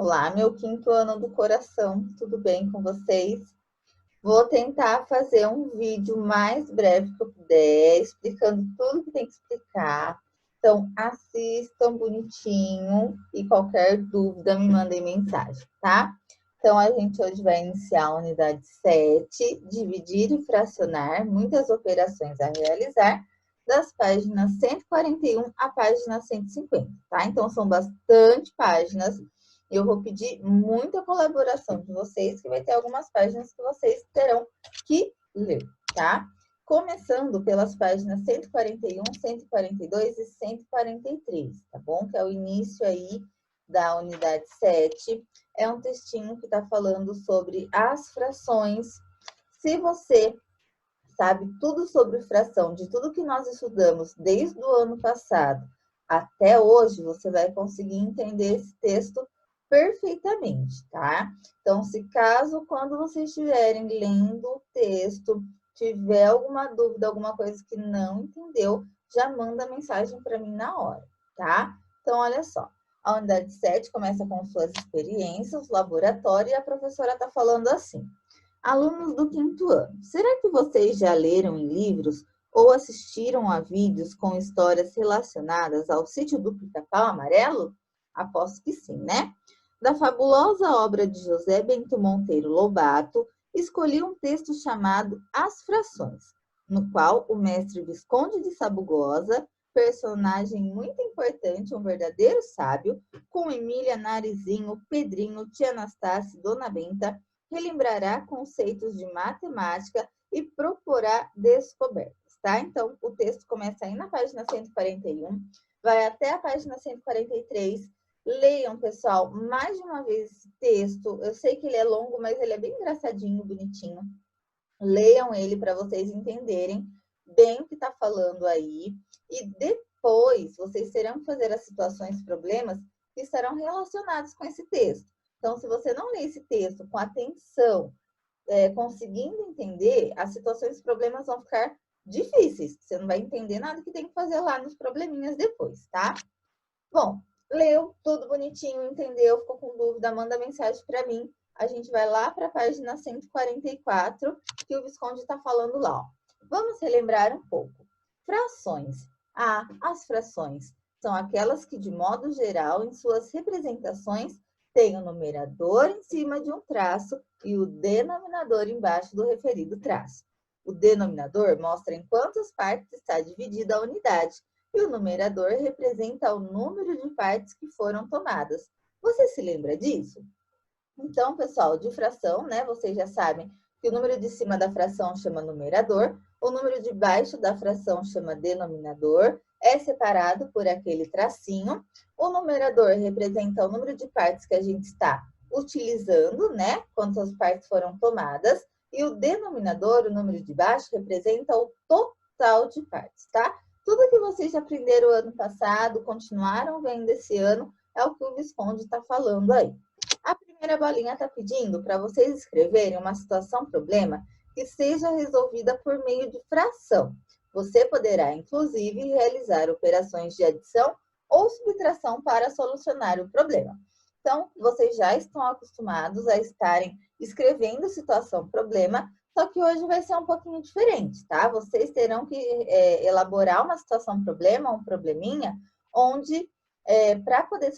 Olá, meu quinto ano do coração, tudo bem com vocês? Vou tentar fazer um vídeo mais breve que eu puder, explicando tudo que tem que explicar. Então, assistam bonitinho e qualquer dúvida me mandem mensagem, tá? Então, a gente hoje vai iniciar a unidade 7, dividir e fracionar, muitas operações a realizar, das páginas 141 à página 150, tá? Então, são bastante páginas. Eu vou pedir muita colaboração de vocês, que vai ter algumas páginas que vocês terão que ler, tá? Começando pelas páginas 141, 142 e 143, tá bom? Que é o início aí da unidade 7. É um textinho que está falando sobre as frações. Se você sabe tudo sobre fração, de tudo que nós estudamos desde o ano passado até hoje, você vai conseguir entender esse texto perfeitamente, tá? Então, se caso, quando vocês estiverem lendo o texto, tiver alguma dúvida, alguma coisa que não entendeu, já manda mensagem para mim na hora, tá? Então, olha só. A unidade 7 começa com suas experiências, laboratório, e a professora está falando assim. Alunos do quinto ano, será que vocês já leram em livros ou assistiram a vídeos com histórias relacionadas ao Sítio do Pica-Pau Amarelo? Aposto que sim, né? Da fabulosa obra de José Bento Monteiro Lobato, escolhi um texto chamado As Frações, no qual o mestre Visconde de Sabugosa, personagem muito importante, um verdadeiro sábio, com Emília, Narizinho, Pedrinho, Tia Anastácia e Dona Benta, relembrará conceitos de matemática e proporá descobertas, tá? Então, o texto começa aí na página 141, vai até a página 143. Leiam, pessoal, mais de uma vez esse texto. Eu sei que ele é longo, mas ele é bem engraçadinho, bonitinho. Leiam ele para vocês entenderem bem o que está falando aí. E depois, vocês terão que fazer as situações, problemas que estarão relacionados com esse texto. Então, se você não lê esse texto com atenção, conseguindo entender, as situações e problemas vão ficar difíceis. Você não vai entender nada que tem que fazer lá nos probleminhas depois, tá? Bom, leu tudo bonitinho, entendeu? Ficou com dúvida, manda mensagem para mim. A gente vai lá para a página 144, que o Visconde está falando lá. Ó. Vamos relembrar um pouco. Frações. As frações são aquelas que, de modo geral, em suas representações, têm o numerador em cima de um traço e o denominador embaixo do referido traço. O denominador mostra em quantas partes está dividida a unidade e o numerador representa o número de partes que foram tomadas. Você se lembra disso? Então, pessoal, de fração, né? Vocês já sabem que o número de cima da fração chama numerador, o número de baixo da fração chama denominador, é separado por aquele tracinho. O numerador representa o número de partes que a gente está utilizando, né? Quantas partes foram tomadas. E o denominador, o número de baixo, representa o total de partes, tá? Tudo que vocês aprenderam ano passado, continuaram vendo esse ano, é o que o Visconde está falando aí. A primeira bolinha está pedindo para vocês escreverem uma situação-problema que seja resolvida por meio de fração. Você poderá, inclusive, realizar operações de adição ou subtração para solucionar o problema. Então, vocês já estão acostumados a estarem escrevendo situação-problema, só que hoje vai ser um pouquinho diferente, tá? Vocês terão que elaborar uma situação-problema, um probleminha, onde para poder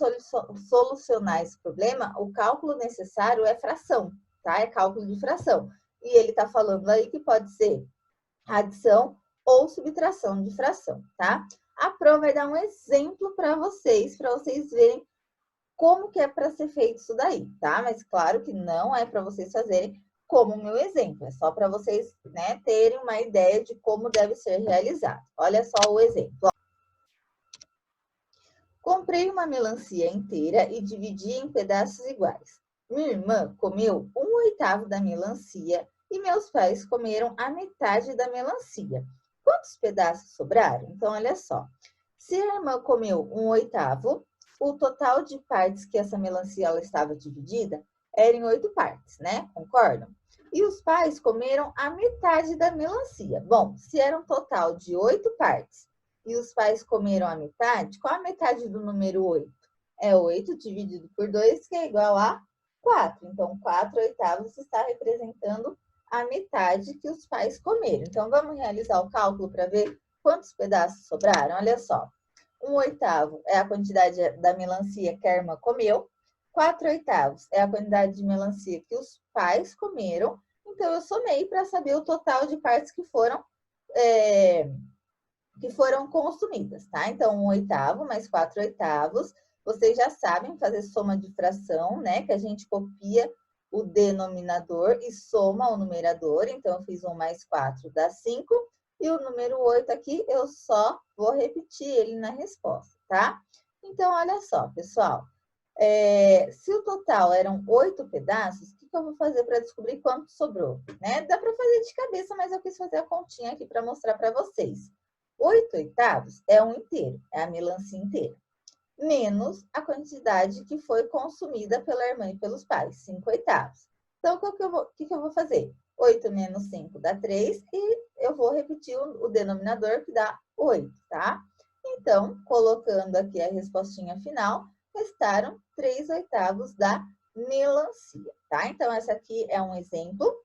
solucionar esse problema, o cálculo necessário é fração, tá? É cálculo de fração. E ele está falando aí que pode ser adição ou subtração de fração, tá? A Pro vai dar um exemplo para vocês verem como que é para ser feito isso daí, tá? Mas claro que não é para vocês fazerem como o meu exemplo, é só para vocês, né, terem uma ideia de como deve ser realizado. Olha só o exemplo. Comprei uma melancia inteira e dividi em pedaços iguais. Minha irmã comeu 1/8 da melancia e meus pais comeram a metade da melancia. Quantos pedaços sobraram? Então, olha só. Se a irmã comeu 1/8, o total de partes que essa melancia ela estava dividida era em 8 partes, né? Concordam? E os pais comeram a metade da melancia. Bom, se era um total de 8 partes e os pais comeram a metade, qual a metade do número 8? é 8 dividido por 2, que é igual a 4. Então, 4/8 está representando a metade que os pais comeram. Então, vamos realizar o cálculo para ver quantos pedaços sobraram? Olha só. 1/8 é a quantidade da melancia que a irmã comeu. 4/8 é a quantidade de melancia que os pais comeram. Então, eu somei para saber o total de partes que foram consumidas, tá? Então, 1/8 mais 4/8. Vocês já sabem fazer soma de fração, né? Que a gente copia o denominador e soma o numerador. Então, eu fiz 1 mais 4 dá 5. E o número 8 aqui, eu só vou repetir ele na resposta, tá? Então, olha só, pessoal. Se o total eram 8 pedaços, o que eu vou fazer para descobrir quanto sobrou? Né? Dá para fazer de cabeça, mas eu quis fazer a continha aqui para mostrar para vocês. 8/8 é um inteiro, é a melancia inteira. Menos a quantidade que foi consumida pela irmã e pelos pais, 5/8. Então, o que eu vou fazer? 8 menos 5 dá 3 e eu vou repetir o denominador que dá 8, tá? Então, colocando aqui a respostinha final, restaram 3/8 da melancia, tá? Então, essa aqui é um exemplo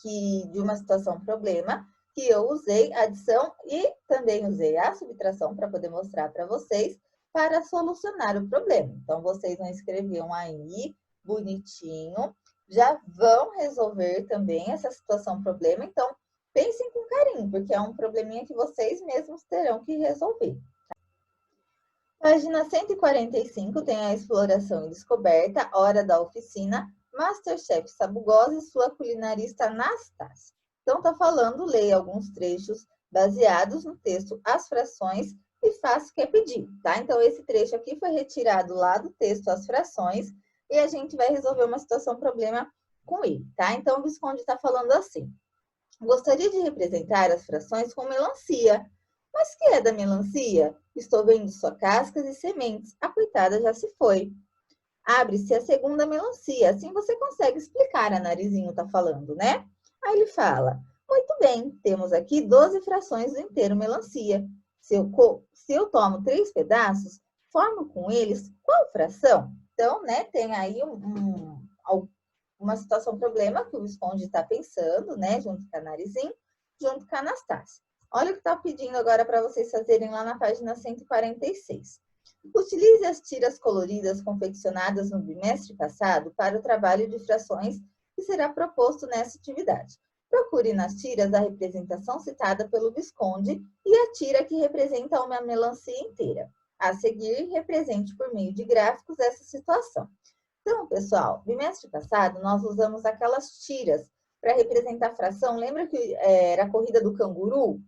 de uma situação problema que eu usei a adição e também usei a subtração para poder mostrar para vocês para solucionar o problema. Então, vocês vão escrever aí, bonitinho, já vão resolver também essa situação problema. Então, pensem com carinho, porque é um probleminha que vocês mesmos terão que resolver. Página 145 tem a exploração e descoberta, hora da oficina, Masterchef Sabugosa e sua culinarista Anastácia. Então, tá falando, leia alguns trechos baseados no texto As Frações e faça o que é pedido, tá? Então, esse trecho aqui foi retirado lá do texto As Frações e a gente vai resolver uma situação problema com ele, tá? Então, o Visconde tá falando assim. Gostaria de representar as frações com melancia. Mas que é da melancia? Estou vendo só cascas e sementes. A coitada já se foi. Abre-se a segunda melancia. Assim você consegue explicar, a Narizinho tá falando, né? Aí ele fala, muito bem, temos aqui 12 frações do inteiro melancia. Se eu tomo 3 pedaços, formo com eles qual fração? Então, né, tem aí uma situação problema que o Visconde está pensando, né, junto com a Narizinho, junto com a Anastácia. Olha o que está pedindo agora para vocês fazerem lá na página 146. Utilize as tiras coloridas confeccionadas no bimestre passado para o trabalho de frações que será proposto nessa atividade. Procure nas tiras a representação citada pelo Visconde e a tira que representa uma melancia inteira. A seguir, represente por meio de gráficos essa situação. Então, pessoal, bimestre passado nós usamos aquelas tiras para representar a fração. Lembra que era a corrida do canguru?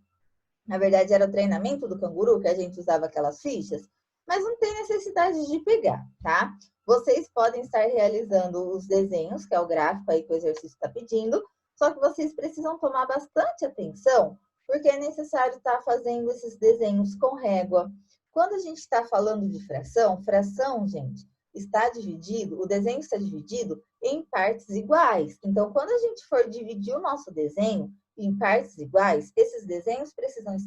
Na verdade, era o treinamento do canguru, que a gente usava aquelas fichas. Mas não tem necessidade de pegar, tá? Vocês podem estar realizando os desenhos, que é o gráfico aí que o exercício está pedindo, só que vocês precisam tomar bastante atenção, porque é necessário estar fazendo esses desenhos com régua. Quando a gente está falando de fração, gente, está dividido, o desenho está dividido em partes iguais. Então, quando a gente for dividir o nosso desenho em partes iguais, esses desenhos precisam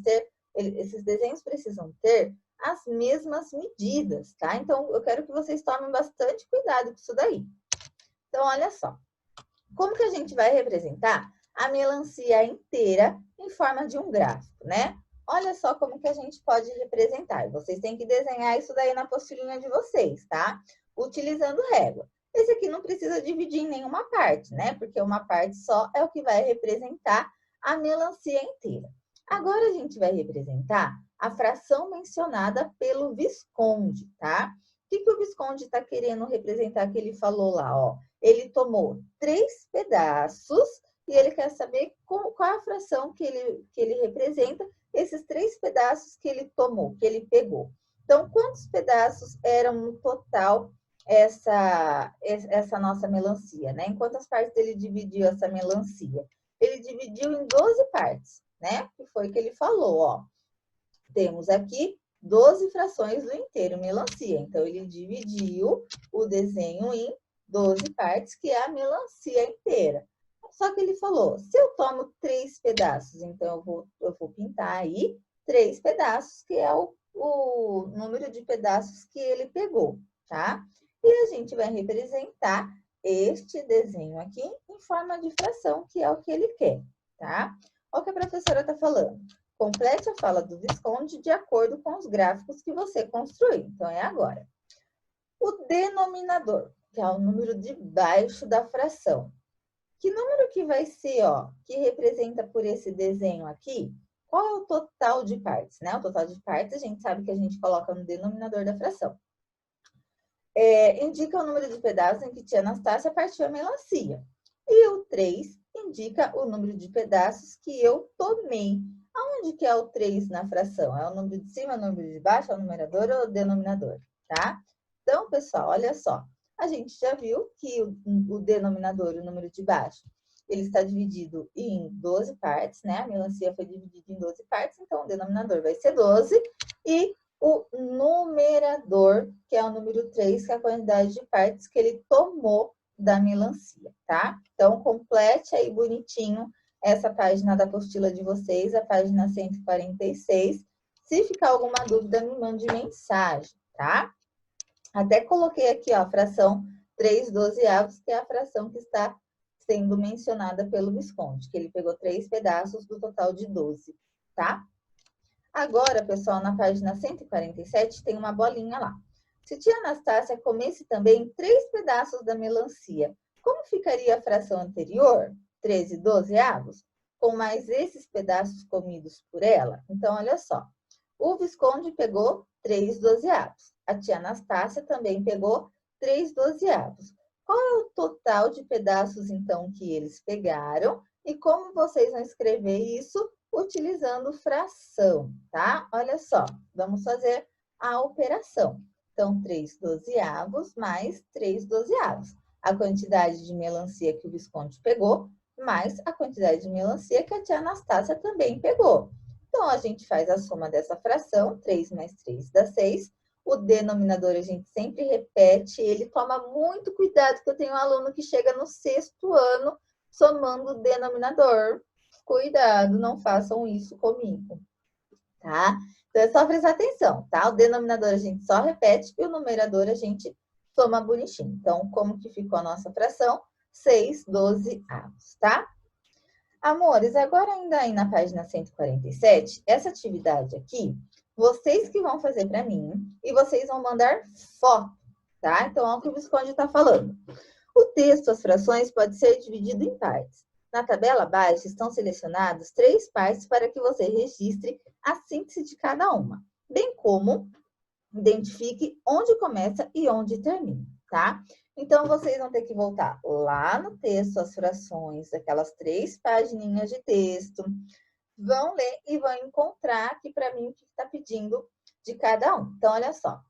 ter as mesmas medidas, tá? Então, eu quero que vocês tomem bastante cuidado com isso daí. Então, olha só. Como que a gente vai representar a melancia inteira em forma de um gráfico, né? Olha só como que a gente pode representar. Vocês têm que desenhar isso daí na apostilinha de vocês, tá? Utilizando régua. Esse aqui não precisa dividir em nenhuma parte, né? Porque uma parte só é o que vai representar a melancia inteira. Agora a gente vai representar a fração mencionada pelo Visconde, tá? O que o Visconde está querendo representar que ele falou lá, ó? Ele tomou 3 pedaços e ele quer saber qual a fração que ele representa, esses 3 pedaços que ele tomou, que ele pegou. Então, quantos pedaços eram no total essa nossa melancia, né? Em quantas partes ele dividiu essa melancia? Ele dividiu em 12 partes, né? Que foi o que ele falou, ó. Temos aqui 12 frações do inteiro melancia. Então, ele dividiu o desenho em 12 partes, que é a melancia inteira. Só que ele falou, se eu tomo 3 pedaços, então eu vou pintar aí 3 pedaços, que é o número de pedaços que ele pegou. tá? E a gente vai representar este desenho aqui em forma de fração, que é o que ele quer, tá? Olha o que a professora está falando. Complete a fala do Visconde de acordo com os gráficos que você construiu. Então, é agora. O denominador, que é o número de baixo da fração. Que número que vai ser, ó, que representa por esse desenho aqui? Qual é o total de partes, né? O total de partes a gente sabe que a gente coloca no denominador da fração. Indica o número de pedaços em que tia Anastácia partiu a melancia. E o 3 indica o número de pedaços que eu tomei. Aonde que é o 3 na fração? É o número de cima, é o número de baixo, é o numerador ou o denominador, tá? Então, pessoal, olha só. A gente já viu que o denominador, o número de baixo, ele está dividido em 12 partes, né? A melancia foi dividida em 12 partes, então o denominador vai ser 12. E o numerador, que é o número 3, que é a quantidade de partes que ele tomou da melancia, tá? Então, complete aí bonitinho essa página da apostila de vocês, a página 146. Se ficar alguma dúvida, me mande mensagem, tá? Até coloquei aqui, ó, a fração 3/12, que é a fração que está sendo mencionada pelo Visconde, que ele pegou 3 pedaços do total de 12, tá? Agora, pessoal, na página 147 tem uma bolinha lá. Se tia Anastácia comesse também 3 pedaços da melancia, como ficaria a fração anterior, 13/12, com mais esses pedaços comidos por ela? Então, olha só. O Visconde pegou 3/12. A tia Anastácia também pegou 3/12. Qual é o total de pedaços, então, que eles pegaram? E como vocês vão escrever isso? Utilizando fração, tá? Olha só, vamos fazer a operação. Então, 3/12 mais 3/12. A quantidade de melancia que o Visconde pegou, mais a quantidade de melancia que a tia Anastácia também pegou. Então, a gente faz a soma dessa fração, 3 mais 3 dá 6. O denominador a gente sempre repete, ele toma muito cuidado, que eu tenho um aluno que chega no 6º ano somando o denominador. Cuidado, não façam isso comigo, tá? Então, é só prestar atenção, tá? O denominador a gente só repete e o numerador a gente soma bonitinho. Então, como que ficou a nossa fração? 6/12, tá? Amores, agora ainda aí na página 147, essa atividade aqui, vocês que vão fazer para mim e vocês vão mandar foto, tá? Então, olha o que o Visconde está falando. O texto, as frações, pode ser dividido em partes. Na tabela abaixo estão selecionadas 3 partes para que você registre a síntese de cada uma, bem como identifique onde começa e onde termina, tá? Então, vocês vão ter que voltar lá no texto, as frações, aquelas 3 pagininhas de texto, vão ler e vão encontrar aqui para mim o que está pedindo de cada um. Então, olha só.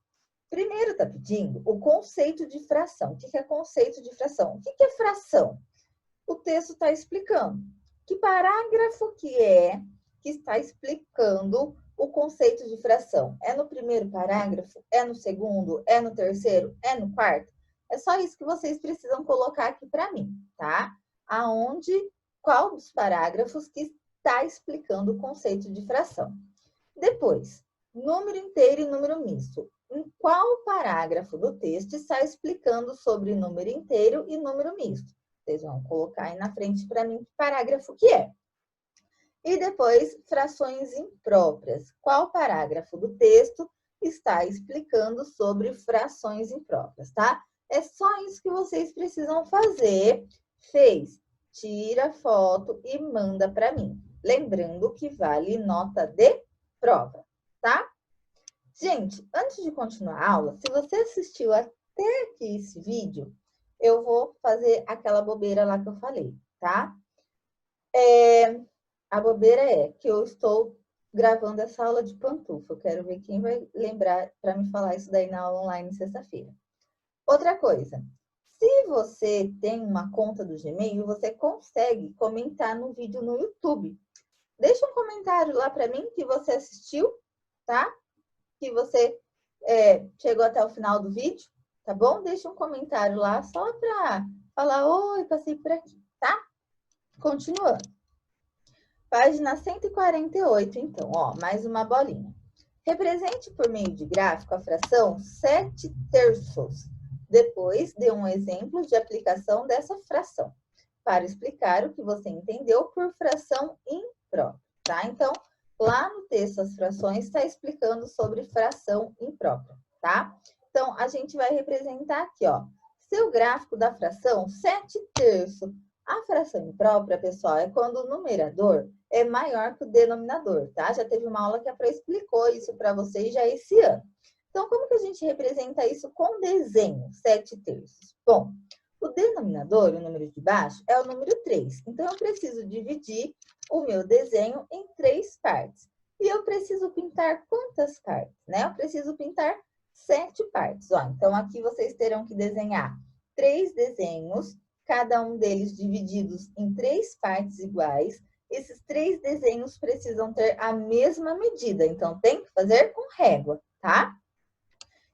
Primeiro está pedindo o conceito de fração. O que é conceito de fração? O que é fração? O texto está explicando. Que parágrafo que está explicando o conceito de fração? É no primeiro parágrafo? É no segundo? É no terceiro? É no quarto? É só isso que vocês precisam colocar aqui para mim, tá? Qual dos parágrafos que está explicando o conceito de fração? Depois, número inteiro e número misto. Em qual parágrafo do texto está explicando sobre número inteiro e número misto? Vocês vão colocar aí na frente para mim que parágrafo que é. E depois, frações impróprias. Qual parágrafo do texto está explicando sobre frações impróprias, tá? É só isso que vocês precisam fazer. Fez? Tira foto e manda para mim. Lembrando que vale nota de prova, tá? Gente, antes de continuar a aula, se você assistiu até aqui esse vídeo, eu vou fazer aquela bobeira lá que eu falei, tá? A bobeira é que eu estou gravando essa aula de pantufa. Eu quero ver quem vai lembrar para me falar isso daí na aula online sexta-feira. Outra coisa, se você tem uma conta do Gmail, você consegue comentar no vídeo no YouTube. Deixa um comentário lá para mim que você assistiu, tá? Que você chegou até o final do vídeo, tá bom? Deixa um comentário lá só para falar, oi, passei por aqui, tá? Continuando. Página 148, então, ó, mais uma bolinha. Represente por meio de gráfico a fração 7/3. Depois, dê um exemplo de aplicação dessa fração, para explicar o que você entendeu por fração imprópria, tá? Então, lá no texto as frações está explicando sobre fração imprópria, tá? Então, a gente vai representar aqui, ó, seu gráfico da fração 7/3. A fração imprópria, pessoal, é quando o numerador é maior que o denominador, tá? Já teve uma aula que a Pro explicou isso para vocês já esse ano. Então, como que a gente representa isso com desenho, 7/3? Bom, o denominador, o número de baixo, é o número 3. Então, eu preciso dividir o meu desenho em 3 partes. E eu preciso pintar quantas partes, né? Eu preciso pintar 7 partes. Ó, então, aqui vocês terão que desenhar 3 desenhos, cada um deles divididos em 3 partes iguais. Esses 3 desenhos precisam ter a mesma medida, então tem que fazer com régua, tá?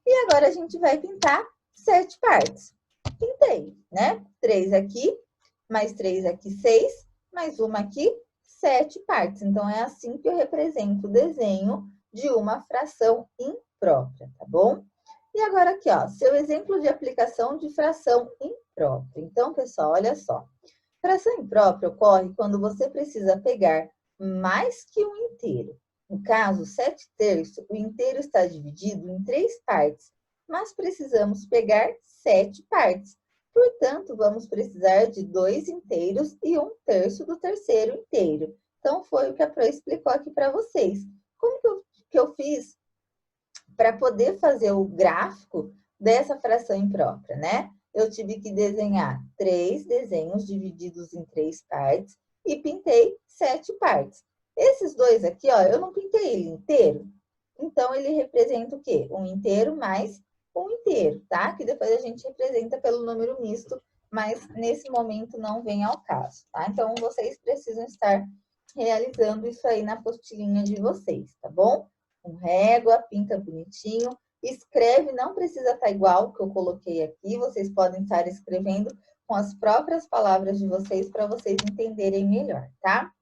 E agora a gente vai pintar 7 partes. Pintei, né? 3 aqui, mais 3 aqui, 6, mais uma aqui, 7 partes. Então, é assim que eu represento o desenho de uma fração imprópria, tá bom? E agora aqui, ó, seu exemplo de aplicação de fração imprópria. Então, pessoal, olha só. Fração imprópria ocorre quando você precisa pegar mais que um inteiro. No caso, 7/3, o inteiro está dividido em 3 partes, mas precisamos pegar 7 partes. Portanto, vamos precisar de 2 inteiros e 1/3 do terceiro inteiro. Então, foi o que a Pro explicou aqui para vocês. Como que eu fiz para poder fazer o gráfico dessa fração imprópria, né? Eu tive que desenhar 3 desenhos divididos em 3 partes e pintei 7 partes. Esses dois aqui, ó, eu não pintei ele inteiro, então ele representa o quê? Um inteiro mais um inteiro, tá? Que depois a gente representa pelo número misto, mas nesse momento não vem ao caso, tá? Então, vocês precisam estar realizando isso aí na apostilinha de vocês, tá bom? Com régua, pinta bonitinho, escreve, não precisa estar igual o que eu coloquei aqui, vocês podem estar escrevendo com as próprias palavras de vocês para vocês entenderem melhor, tá?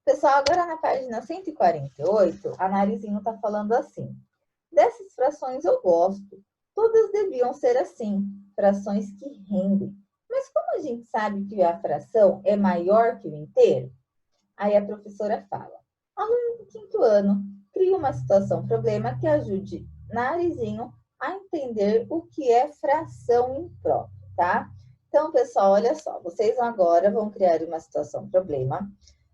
Pessoal, agora na página 148, a Narizinho está falando assim. Dessas frações eu gosto, todas deviam ser assim, frações que rendem. Mas como a gente sabe que a fração é maior que o inteiro? Aí a professora fala, aluno do 5º ano, cria uma situação-problema que ajude Narizinho a entender o que é fração imprópria, tá? Então, pessoal, olha só, vocês agora vão criar uma situação-problema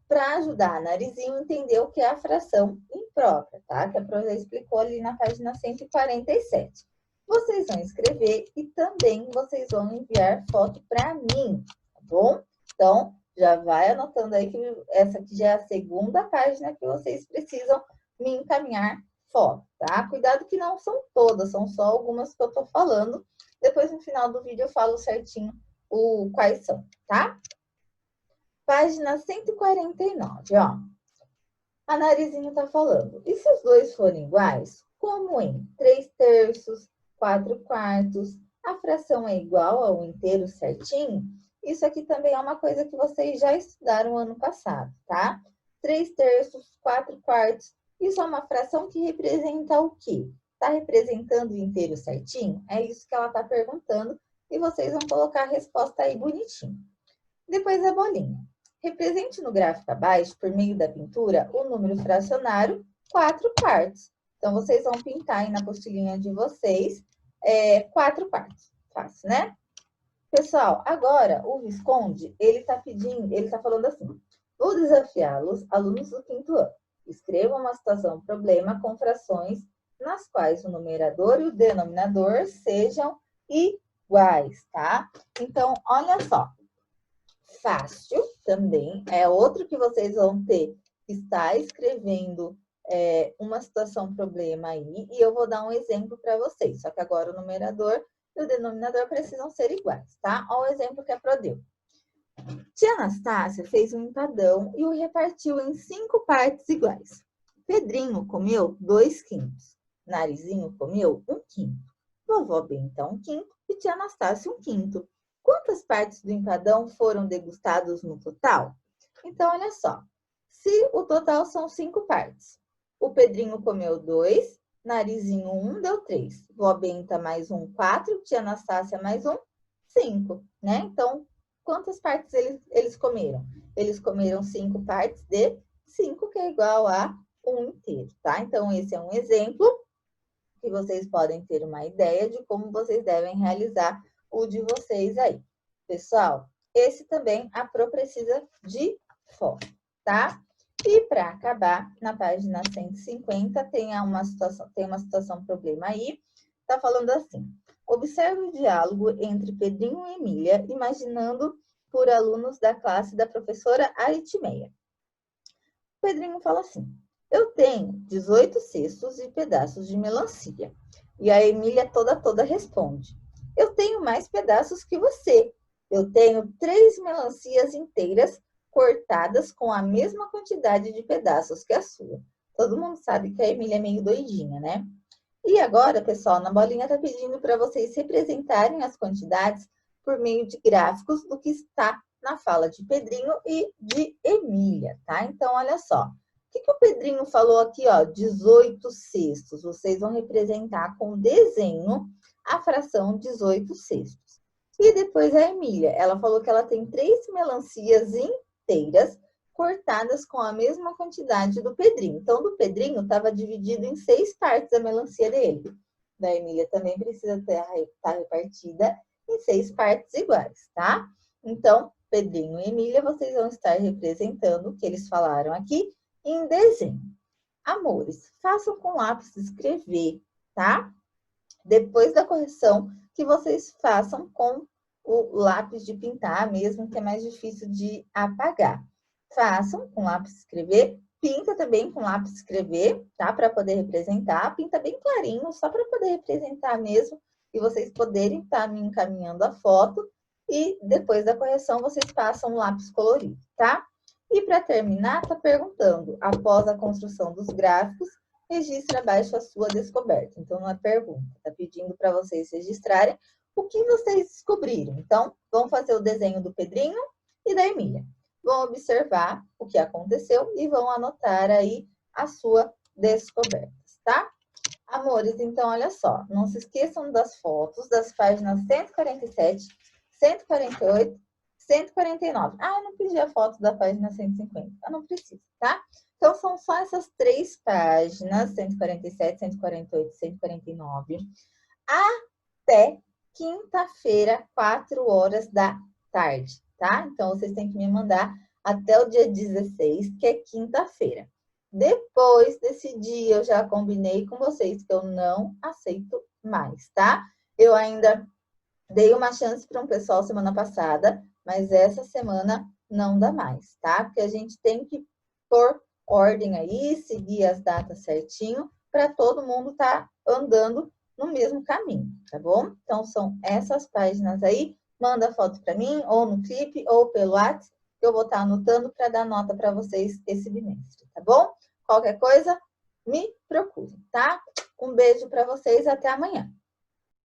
para ajudar a Narizinho a entender o que é a fração imprópria, tá? Que a professora explicou ali na página 147. Vocês vão escrever e também vocês vão enviar foto para mim, tá bom? Então, já vai anotando aí que essa aqui já é a segunda página que vocês precisam me encaminhar foto, tá? Cuidado que não são todas, são só algumas que eu tô falando. Depois, no final do vídeo, eu falo certinho quais são, tá? Página 149, ó. A Narizinho tá falando. E se os dois forem iguais? Como em 3/3, 4/4, a fração é igual ao inteiro certinho? Isso aqui também é uma coisa que vocês já estudaram ano passado, tá? 3/3, 4/4, isso é uma fração que representa o quê? Tá representando o inteiro certinho? É isso que ela tá perguntando e vocês vão colocar a resposta aí bonitinho. Depois a bolinha. Represente no gráfico abaixo, por meio da pintura, o número fracionário 4/4. Então, vocês vão pintar aí na apostilinha de vocês 4/4. Fácil, né? Pessoal, agora o Visconde, ele tá falando assim, vou desafiá-los, alunos do 5º ano. Escrevam uma situação problema com frações nas quais o numerador e o denominador sejam iguais, tá? Então, olha só. Fácil também, é outro que vocês vão ter que estar escrevendo uma situação problema aí, e eu vou dar um exemplo para vocês, só que agora o numerador e o denominador precisam ser iguais, tá? Olha o exemplo que a Pro deu. Tia Anastácia fez um empadão e o repartiu em 5 partes iguais. Pedrinho comeu 2/5. Narizinho comeu 1/5. Vovó Benta 1/5 e tia Anastácia 1/5. Quantas partes do empadão foram degustados no total? Então, olha só. Se o total são 5 partes, O Pedrinho comeu 2, Narizinho 1, deu 3. Vó Benta mais 1, 4. Tia Anastácia mais 1, 5, né? Então, quantas partes eles comeram? Eles comeram 5 partes de 5, que é igual a 1 inteiro, tá? Então, esse é um exemplo que vocês podem ter uma ideia de como vocês devem realizar o de vocês aí. Pessoal, esse também a Pro precisa de foto, tá? E para acabar, na página 150, tem uma situação problema aí. Tá falando assim: observe o diálogo entre Pedrinho e Emília, imaginando por alunos da classe da professora Aritmeia. O Pedrinho fala assim: eu tenho 18 cestos e pedaços de melancia. E a Emília toda responde: eu tenho mais pedaços que você. Eu tenho 3 melancias inteiras cortadas com a mesma quantidade de pedaços que a sua. Todo mundo sabe que a Emília é meio doidinha, né? E agora, pessoal, na bolinha tá pedindo para vocês representarem as quantidades por meio de gráficos do que está na fala de Pedrinho e de Emília, tá? Então, olha só. O que o Pedrinho falou aqui, ó? 18 cestos. Vocês vão representar com desenho a fração 18 cestos. E depois a Emília, ela falou que ela tem 3 melancias inteiras cortadas com a mesma quantidade do Pedrinho. Então, do Pedrinho estava dividido em 6 partes a melancia dele. Da Emília também precisa estar repartida em 6 partes iguais, tá? Então, Pedrinho e Emília, vocês vão estar representando o que eles falaram aqui em desenho. Amores, façam com lápis escrever, tá? Depois da correção, que vocês façam com o lápis de pintar, mesmo que é mais difícil de apagar. Façam com lápis escrever, pinta também com lápis escrever, tá? Para poder representar, pinta bem clarinho, só para poder representar mesmo, e vocês poderem estar me encaminhando a foto, e depois da correção vocês passam o lápis colorido, tá? E para terminar, tá perguntando, após a construção dos gráficos, registre abaixo a sua descoberta. Então, não é pergunta, tá pedindo para vocês registrarem o que vocês descobriram. Então, vão fazer o desenho do Pedrinho e da Emília. Vão observar o que aconteceu e vão anotar aí a sua descoberta, tá? Amores, então, olha só. Não se esqueçam das fotos das páginas 147, 148, 149. Ah, eu não pedi a foto da página 150. Eu não preciso, tá? Então, são só essas 3 páginas, 147, 148 e 149, até quinta-feira, 4 horas da tarde, tá? Então, vocês têm que me mandar até o dia 16, que é quinta-feira. Depois desse dia, eu já combinei com vocês que eu não aceito mais, tá? Eu ainda dei uma chance para um pessoal semana passada, mas essa semana não dá mais, tá? Porque a gente tem que pôr ordem aí, seguir as datas certinho, para todo mundo estar andando no mesmo caminho, tá bom? Então, são essas páginas aí. Manda foto para mim, ou no clipe, ou pelo WhatsApp, que eu vou estar anotando para dar nota para vocês esse bimestre, tá bom? Qualquer coisa, me procure, tá? Um beijo para vocês, até amanhã.